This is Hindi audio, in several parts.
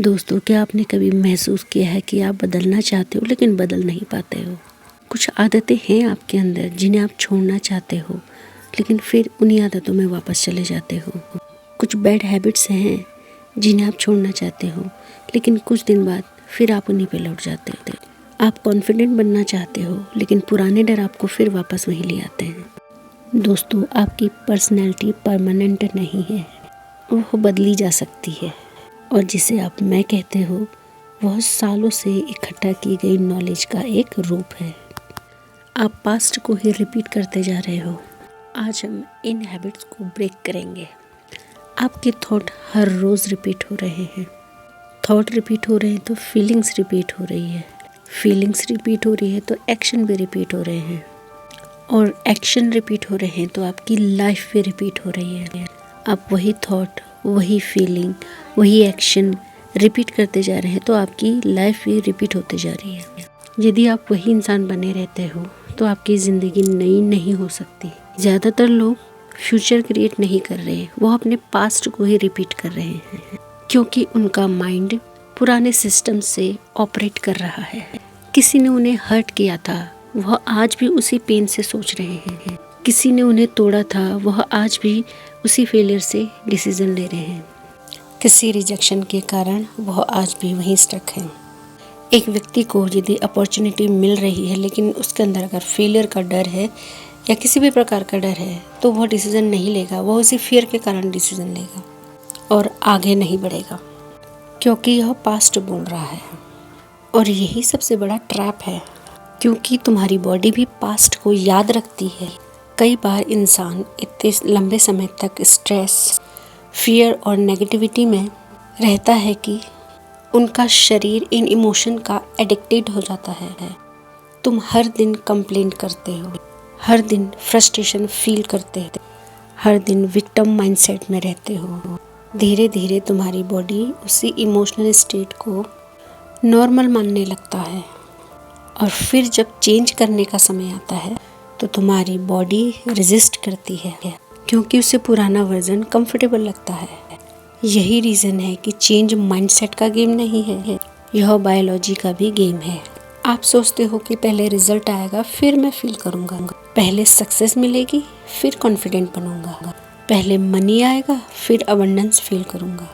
दोस्तों, क्या आपने कभी महसूस किया है कि आप बदलना चाहते हो लेकिन बदल नहीं पाते हो? कुछ आदतें हैं आपके अंदर जिन्हें आप छोड़ना चाहते हो लेकिन फिर उन्हीं आदतों में वापस चले जाते हो। कुछ बैड हैबिट्स हैं जिन्हें आप छोड़ना चाहते हो लेकिन कुछ दिन बाद फिर आप उन्हीं पे लौट जाते हो। आप कॉन्फिडेंट बनना चाहते हो लेकिन पुराने डर आपको फिर वापस वहीं ले आते हैं। दोस्तों, आपकी पर्सनैलिटी परमानेंट नहीं है, वह बदली जा सकती है और जिसे आप मैं कहते हो वह सालों से इकट्ठा की गई नॉलेज का एक रूप है। आप पास्ट को ही रिपीट करते जा रहे हो। आज हम इन हैबिट्स को ब्रेक करेंगे। आपके थॉट हर रोज़ रिपीट हो रहे हैं। थॉट रिपीट हो रहे हैं तो फीलिंग्स रिपीट हो रही है। फीलिंग्स रिपीट हो रही है तो एक्शन भी रिपीट हो रहे हैं और एक्शन रिपीट हो रहे हैं तो आपकी लाइफ भी रिपीट हो रही है। आप वही थॉट, वही फीलिंग, वही एक्शन रिपीट करते जा रहे हैं तो आपकी लाइफ भी रिपीट होते जा रही है। यदि आप वही इंसान बने रहते हो तो आपकी ज़िंदगी नई नहीं हो सकती। ज़्यादातर लोग फ्यूचर क्रिएट नहीं कर रहे, वो अपने पास्ट को ही रिपीट कर रहे हैं क्योंकि उनका माइंड पुराने सिस्टम से ऑपरेट कर रहा है। किसी ने उन्हें हर्ट किया था, वह आज भी उसी पेन से सोच रहे हैं। किसी ने उन्हें तोड़ा था, वह आज भी उसी फेलियर से डिसीजन ले रहे हैं। किसी रिजेक्शन के कारण वह आज भी वहीं स्टक हैं। एक व्यक्ति को यदि अपॉर्चुनिटी मिल रही है लेकिन उसके अंदर अगर फेलियर का डर है या किसी भी प्रकार का डर है तो वह डिसीजन नहीं लेगा, वह उसी फियर के कारण डिसीजन लेगा और आगे नहीं बढ़ेगा क्योंकि यह पास्ट बोल रहा है। और यही सबसे बड़ा ट्रैप है क्योंकि तुम्हारी बॉडी भी पास्ट को याद रखती है। कई बार इंसान इतने लंबे समय तक स्ट्रेस, फियर और नेगेटिविटी में रहता है कि उनका शरीर इन इमोशन का एडिक्टेड हो जाता है। तुम हर दिन कंप्लेंट करते हो, हर दिन फ्रस्ट्रेशन फील करते हो, हर दिन विक्टिम माइंडसेट में रहते हो। धीरे धीरे तुम्हारी बॉडी उसी इमोशनल स्टेट को नॉर्मल मानने लगता है और फिर जब चेंज करने का समय आता है तो तुम्हारी बॉडी रेजिस्ट करती है क्योंकि उसे पुराना वर्जन कंफर्टेबल लगता है। यही रीज़न है कि चेंज माइंडसेट का गेम नहीं है, यह बायोलॉजी का भी गेम है। आप सोचते हो कि पहले रिजल्ट आएगा फिर मैं फील करूँगा, पहले सक्सेस मिलेगी फिर कॉन्फिडेंट बनूंगा, पहले मनी आएगा फिर अबंडेंस फील करूँगा।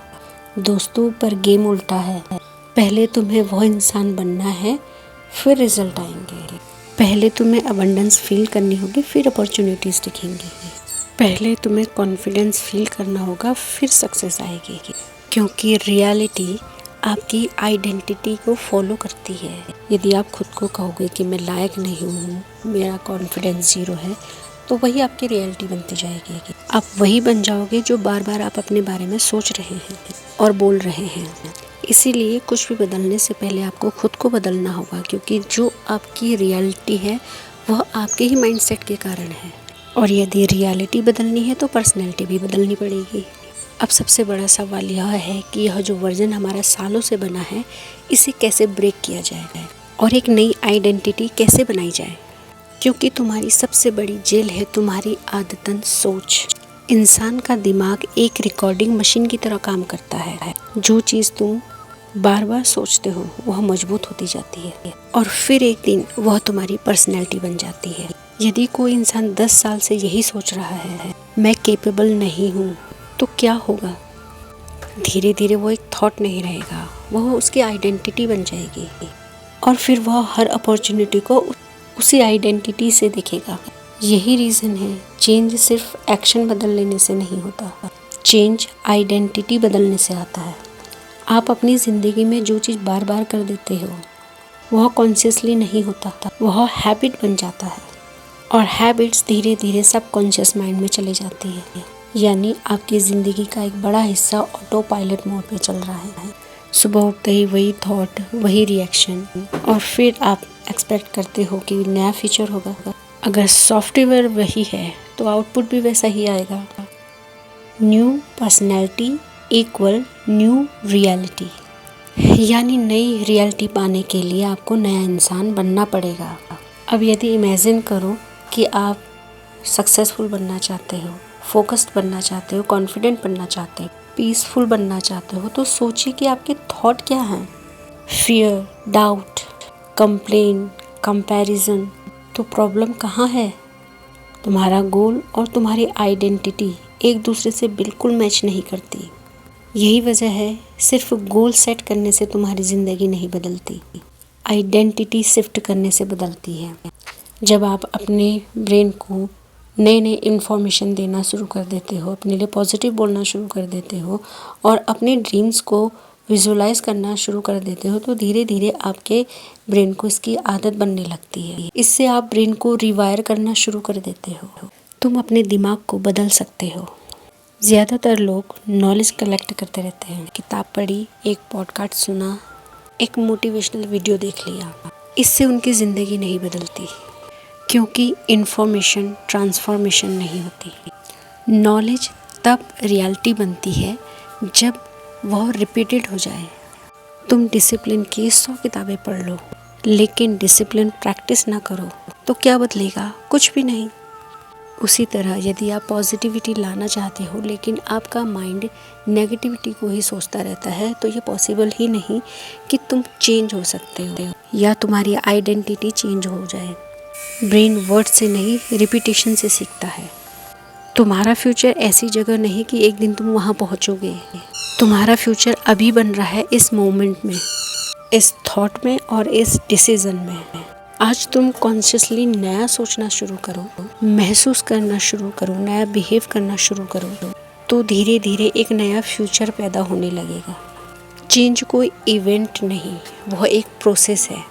दोस्तों, पर गेम उल्टा है। पहले तुम्हें वह इंसान बनना है फिर रिजल्ट आएंगे। पहले तुम्हें अबंडेंस फील करनी होगी फिर अपॉर्चुनिटीज़ दिखेंगी। पहले तुम्हें कॉन्फिडेंस फील करना होगा फिर सक्सेस आएगी क्योंकि रियलिटी आपकी आइडेंटिटी को फॉलो करती है। यदि आप खुद को कहोगे कि मैं लायक नहीं हूँ, मेरा कॉन्फिडेंस ज़ीरो है, तो वही आपकी रियलिटी बनती जाएगी। आप वही बन जाओगे जो बार बार आप अपने बारे में सोच रहे हैं और बोल रहे हैं। इसीलिए कुछ भी बदलने से पहले आपको खुद को बदलना होगा क्योंकि जो आपकी रियलिटी है वह आपके ही माइंडसेट के कारण है। और यदि रियलिटी बदलनी है तो पर्सनैलिटी भी बदलनी पड़ेगी। अब सबसे बड़ा सवाल यह है कि यह जो वर्जन हमारा सालों से बना है इसे कैसे ब्रेक किया जाए और एक नई आइडेंटिटी कैसे बनाई जाए, क्योंकि तुम्हारी सबसे बड़ी जेल है तुम्हारी आदतन सोच। इंसान का दिमाग एक रिकॉर्डिंग मशीन की तरह काम करता है। जो चीज़ तुम बार बार सोचते हो वह मजबूत होती जाती है और फिर एक दिन वह तुम्हारी पर्सनैलिटी बन जाती है। यदि कोई इंसान 10 साल से यही सोच रहा है मैं कैपेबल नहीं हूँ, तो क्या होगा? धीरे धीरे वो एक थॉट नहीं रहेगा, वह उसकी आइडेंटिटी बन जाएगी और फिर वह हर अपॉर्चुनिटी को उसी आइडेंटिटी से देखेगा। यही रीज़न है चेंज सिर्फ एक्शन बदल लेने से नहीं होता, चेंज आइडेंटिटी बदलने से आता है। आप अपनी ज़िंदगी में जो चीज़ बार बार कर देते हो वह कॉन्शियसली नहीं होता, वह हैबिट बन जाता है और हैबिट्स धीरे धीरे सब कॉन्शियस माइंड में चले जाती है। यानी आपकी ज़िंदगी का एक बड़ा हिस्सा ऑटो पायलट मोड पे चल रहा है। सुबह उठते ही वही थॉट, वही रिएक्शन और फिर आप एक्सपेक्ट करते हो कि नया फीचर होगा। अगर सॉफ्टवेयर वही है तो आउटपुट भी वैसा ही आएगा। New personality equal new reality, यानी नई रियलिटी पाने के लिए आपको नया इंसान बनना पड़ेगा। अब यदि इमेजिन करो कि आप सक्सेसफुल बनना चाहते हो, फोकस्ड बनना चाहते हो, कॉन्फिडेंट बनना चाहते हो, पीसफुल बनना चाहते हो तो सोचिए कि आपके थॉट क्या हैं। फियर, डाउट, कंप्लेन, कंपैरिजन, तो प्रॉब्लम कहाँ है? तुम्हारा गोल और तुम्हारी आइडेंटिटी एक दूसरे से बिल्कुल मैच नहीं करती। यही वजह है सिर्फ गोल सेट करने से तुम्हारी ज़िंदगी नहीं बदलती, आइडेंटिटी शिफ्ट करने से बदलती है। जब आप अपने ब्रेन को नए नए इन्फॉर्मेशन देना शुरू कर देते हो, अपने लिए पॉजिटिव बोलना शुरू कर देते हो और अपने ड्रीम्स को विजुलाइज करना शुरू कर देते हो, तो धीरे धीरे आपके ब्रेन को इसकी आदत बनने लगती है। इससे आप ब्रेन को रिवायर करना शुरू कर देते हो। तुम अपने दिमाग को बदल सकते हो। ज़्यादातर लोग नॉलेज कलेक्ट करते रहते हैं, किताब पढ़ी, एक पॉडकास्ट सुना, एक मोटिवेशनल वीडियो देख लिया, इससे उनकी ज़िंदगी नहीं बदलती, क्योंकि इन्फॉर्मेशन ट्रांसफॉर्मेशन नहीं होती। नॉलेज तब रियलिटी बनती है जब वह रिपीटेड हो जाए। तुम डिसिप्लिन की 100 किताबें पढ़ लो, लेकिन डिसिप्लिन प्रैक्टिस ना करो तो क्या बदलेगा? कुछ भी नहीं। उसी तरह यदि आप पॉजिटिविटी लाना चाहते हो लेकिन आपका माइंड नेगेटिविटी को ही सोचता रहता है, तो ये पॉसिबल ही नहीं कि तुम चेंज हो सकते हो या तुम्हारी आइडेंटिटी चेंज हो जाए। ब्रेन वर्ड से नहीं, रिपीटेशन से सीखता है। तुम्हारा फ्यूचर ऐसी जगह नहीं कि एक दिन तुम वहाँ पहुँचोगे। तुम्हारा फ्यूचर अभी बन रहा है, इस मोमेंट में, इस थॉट में और इस डिसीजन में। आज तुम कॉन्शियसली नया सोचना शुरू करो, महसूस करना शुरू करो, नया बिहेव करना शुरू करो, तो धीरे धीरे एक नया फ्यूचर पैदा होने लगेगा। चेंज कोई इवेंट नहीं, वह एक प्रोसेस है,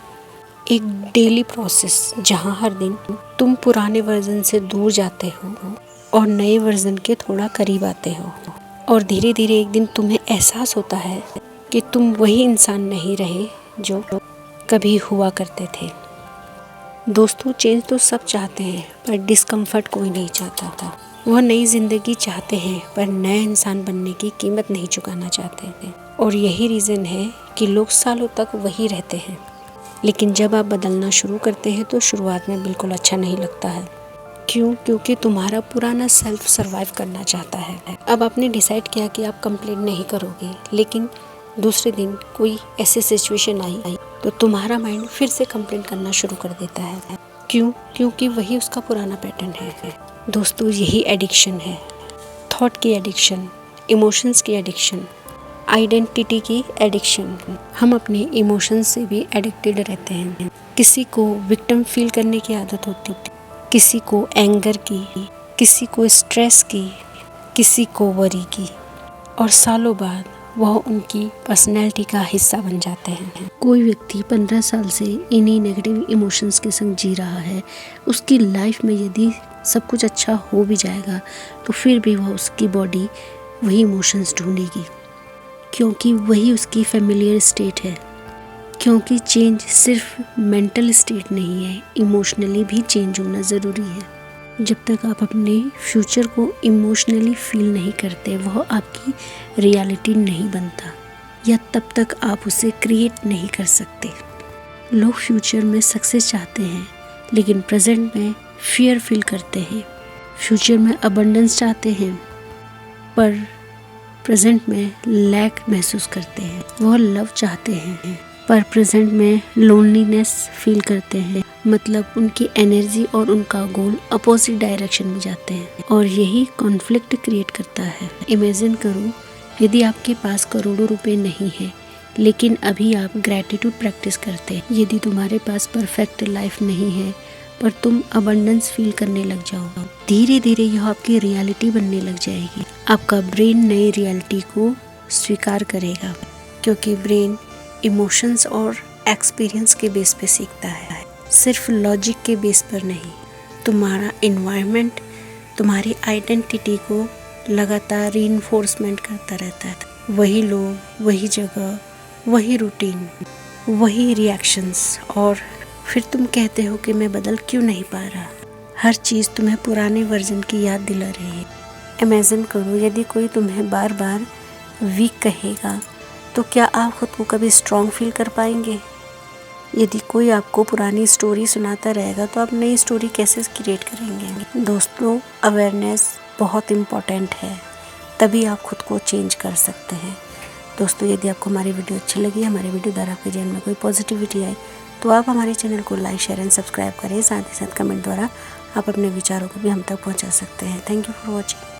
एक डेली प्रोसेस, जहाँ हर दिन तुम पुराने वर्जन से दूर जाते हो और नए वर्जन के थोड़ा करीब आते हो। और धीरे धीरे एक दिन तुम्हें एहसास होता है कि तुम वही इंसान नहीं रहे जो कभी हुआ करते थे। दोस्तों, चेंज तो सब चाहते हैं, पर डिस्कम्फर्ट कोई नहीं चाहता था। वह नई ज़िंदगी चाहते हैं, पर नया इंसान बनने की कीमत नहीं चुकाना चाहते थे। और यही रीज़न है कि लोग सालों तक वही रहते हैं। लेकिन जब आप बदलना शुरू करते हैं तो शुरुआत में बिल्कुल अच्छा नहीं लगता है। क्यों? क्योंकि तुम्हारा पुराना सेल्फ सर्वाइव करना चाहता है। अब आपने डिसाइड किया कि आप कंप्लेंट नहीं करोगे, लेकिन दूसरे दिन कोई ऐसी सिचुएशन आई तो तुम्हारा माइंड फिर से कंप्लेंट करना शुरू कर देता है। क्यों? क्योंकि वही उसका पुराना पैटर्न है। दोस्तों, यही एडिक्शन है। थॉट की एडिक्शन, इमोशंस की एडिक्शन, आइडेंटिटी की एडिक्शन। हम अपने इमोशंस से भी एडिक्टेड रहते हैं। किसी को विक्टिम फील करने की आदत होती है, किसी को एंगर की, किसी को स्ट्रेस की, किसी को वरी की, और सालों बाद वह उनकी पर्सनैलिटी का हिस्सा बन जाते हैं। कोई व्यक्ति 15 साल से इन्हीं नेगेटिव इमोशंस के संग जी रहा है, उसकी लाइफ में यदि सब कुछ अच्छा हो भी जाएगा तो फिर भी वह उसकी बॉडी वही इमोशंस ढूंढेगी, क्योंकि वही उसकी फेमिलियर स्टेट है। क्योंकि चेंज सिर्फ मेंटल स्टेट नहीं है, इमोशनली भी चेंज होना ज़रूरी है। जब तक आप अपने फ्यूचर को इमोशनली फील नहीं करते, वह आपकी रियलिटी नहीं बनता, या तब तक आप उसे क्रिएट नहीं कर सकते। लोग फ्यूचर में सक्सेस चाहते हैं, लेकिन प्रेजेंट में फियर फील करते हैं। फ्यूचर में अबंडेंस चाहते हैं, पर प्रेजेंट में लैक महसूस करते हैं। वह लव चाहते हैं, पर प्रेजेंट में लोनलीनेस फील करते हैं। मतलब उनकी एनर्जी और उनका गोल अपोजिट डायरेक्शन में जाते हैं, और यही कॉन्फ्लिक्ट क्रिएट करता है। इमेजिन करो, यदि आपके पास करोड़ों रुपए नहीं है, लेकिन अभी आप ग्रैटिट्यूड प्रैक्टिस करते हैं। यदि तुम्हारे पास परफेक्ट लाइफ नहीं है, पर तुम अबंडेंस फील करने लग जाओ, धीरे धीरे यह आपकी रियलिटी बनने लग जाएगी। आपका ब्रेन नई रियलिटी को स्वीकार करेगा, क्योंकि ब्रेन इमोशंस और एक्सपीरियंस के बेस पे सीखता है, सिर्फ लॉजिक के बेस पर नहीं। तुम्हारा एनवायरनमेंट तुम्हारी आइडेंटिटी को लगातार रीइंफोर्समेंट करता रहता है। वही लोग, वही जगह, वही रूटीन, वही रिएक्शंस, और फिर तुम कहते हो कि मैं बदल क्यों नहीं पा रहा। हर चीज़ तुम्हें पुराने वर्जन की याद दिला रही है। इमेजिन करो, यदि कोई तुम्हें बार बार वीक कहेगा, तो क्या आप खुद को कभी स्ट्रॉन्ग फील कर पाएंगे? यदि कोई आपको पुरानी स्टोरी सुनाता रहेगा, तो आप नई स्टोरी कैसे क्रिएट करेंगे? दोस्तों, अवेयरनेस बहुत इम्पॉर्टेंट है। तभी आप खुद को चेंज कर सकते हैं। दोस्तों, यदि आपको हमारी वीडियो अच्छी लगी, हमारे वीडियो द्वारा आपके जीवन में कोई पॉजिटिविटी आई, तो आप हमारे चैनल को लाइक, शेयर एंड सब्सक्राइब करें। साथ ही साथ कमेंट द्वारा आप अपने विचारों को भी हम तक पहुंचा सकते हैं। Thank you for watching.